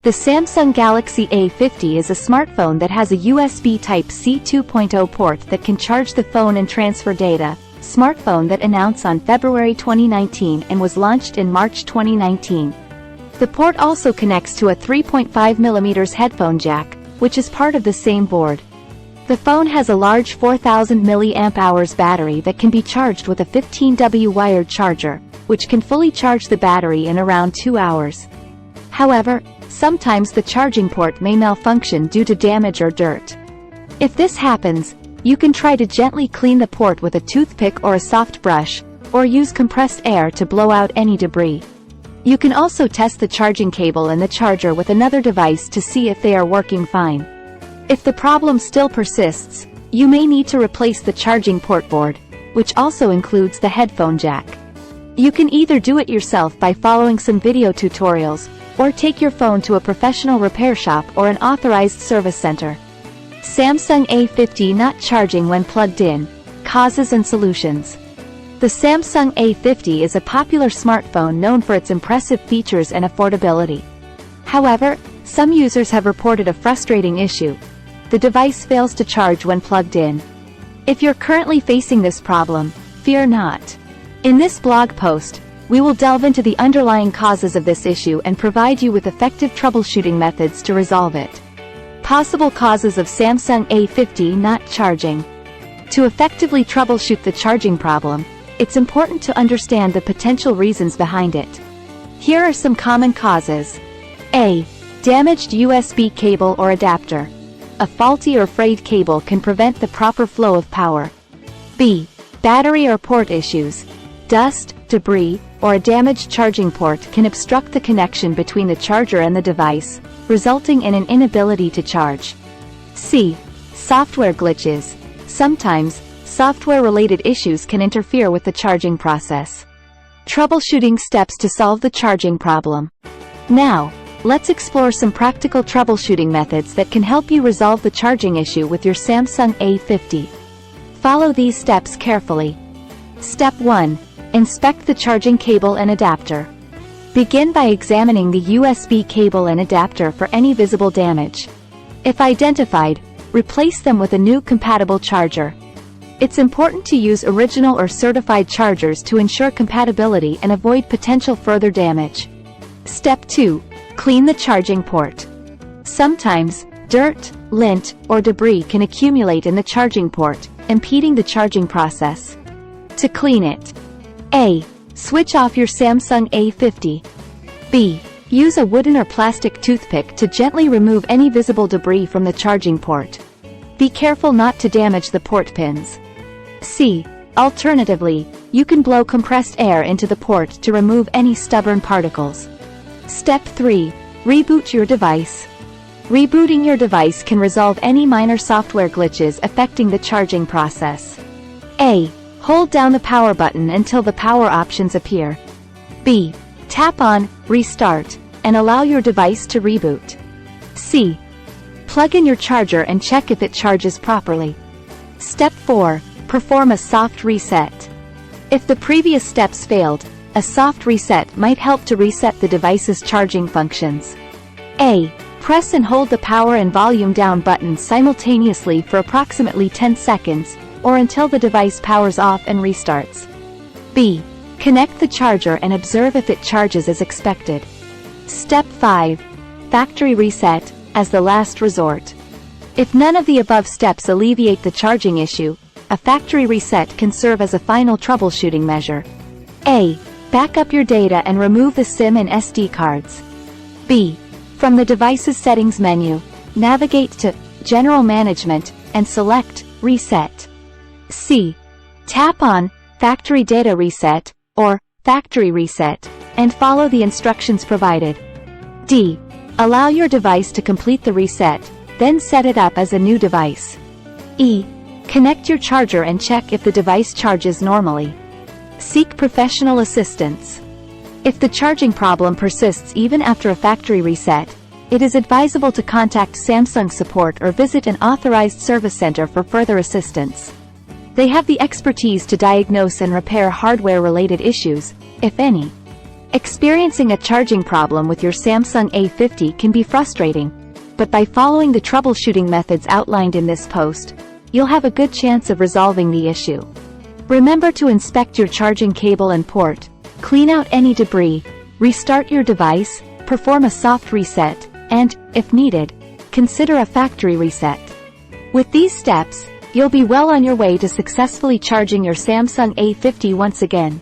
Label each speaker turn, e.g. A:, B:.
A: The Samsung Galaxy A50 is a smartphone that has a USB Type-C 2.0 port that can charge the phone and transfer data. Smartphone that announced on February 2019 and was launched in March 2019. The port also connects to a 3.5mm headphone jack, which is part of the same board. The phone has a large 4000 mAh battery that can be charged with a 15W wired charger, which can fully charge the battery in around 2 hours. However, sometimes the charging port may malfunction due to damage or dirt. If this happens, you can try to gently clean the port with a toothpick or a soft brush, or use compressed air to blow out any debris. You can also test the charging cable and the charger with another device to see if they are working fine. If the problem still persists, you may need to replace the charging port board, which also includes the headphone jack. You can either do it yourself by following some video tutorials, or take your phone to a professional repair shop or an authorized service center. Samsung A50 not charging when plugged in. Causes and solutions. The Samsung A50 is a popular smartphone known for its impressive features and affordability. However, some users have reported a frustrating issue. The device fails to charge when plugged in. If you're currently facing this problem, fear not. In this blog post, we will delve into the underlying causes of this issue and provide you with effective troubleshooting methods to resolve it. Possible causes of Samsung A50 not charging. To effectively troubleshoot the charging problem, it's important to understand the potential reasons behind it. Here are some common causes. A. Damaged USB cable or adapter. A faulty or frayed cable can prevent the proper flow of power. B. Battery or port issues. Dust, debris, or a damaged charging port can obstruct the connection between the charger and the device, resulting in an inability to charge. C. Software glitches. Sometimes, software-related issues can interfere with the charging process. Troubleshooting steps to solve the charging problem. Now, let's explore some practical troubleshooting methods that can help you resolve the charging issue with your Samsung A50. Follow these steps carefully. Step 1. Inspect the charging cable and adapter. Begin by examining the USB cable and adapter for any visible damage. If identified, replace them with a new compatible charger. It's important to use original or certified chargers to ensure compatibility and avoid potential further damage. Step 2. Clean the charging port. Sometimes, dirt, lint, or debris can accumulate in the charging port, impeding the charging process. To clean it. A. Switch off your Samsung A50. B. Use a wooden or plastic toothpick to gently remove any visible debris from the charging port. Be careful not to damage the port pins. C. Alternatively, you can blow compressed air into the port to remove any stubborn particles. Step 3. Reboot your device. Rebooting your device can resolve any minor software glitches affecting the charging process. A. Hold down the power button until the power options appear. B. Tap on Restart and allow your device to reboot. C. Plug in your charger and check if it charges properly. Step 4. Perform a soft reset. If the previous steps failed, a soft reset might help to reset the device's charging functions. A. Press and hold the power and volume down buttons simultaneously for approximately 10 seconds, or until the device powers off and restarts. B. Connect the charger and observe if it charges as expected. Step 5. Factory reset, as the last resort. If none of the above steps alleviate the charging issue, a factory reset can serve as a final troubleshooting measure. A. Back up your data and remove the SIM and SD cards. B. From the device's settings menu, navigate to General Management and select Reset. C. Tap on Factory Data Reset, or Factory Reset, and follow the instructions provided. D. Allow your device to complete the reset, then set it up as a new device. E. Connect your charger and check if the device charges normally. Seek professional assistance. If the charging problem persists even after a factory reset, it is advisable to contact Samsung support or visit an authorized service center for further assistance. They have the expertise to diagnose and repair hardware-related issues, if any. Experiencing a charging problem with your Samsung A50 can be frustrating, but by following the troubleshooting methods outlined in this post, you'll have a good chance of resolving the issue. Remember to inspect your charging cable and port, clean out any debris, restart your device, perform a soft reset, and, if needed, consider a factory reset. With these steps, you'll be well on your way to successfully charging your Samsung A50 once again.